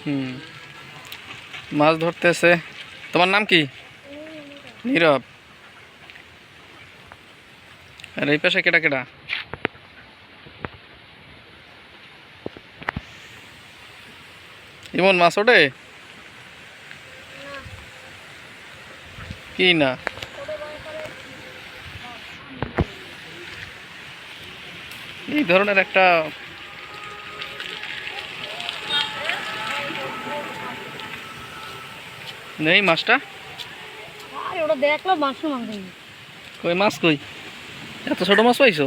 হুম, মাছ ধরতেছে। তোমার নাম কি? নীরব। আর এই পাশে কেডা কেডা? ইমন মাছ ওঠে কি না? এই ধরনের একটা নেই মাছটা। ওটা দেখলো মাছ মাছ কই মাছ কই? এত ছোট মাছ পাইছো?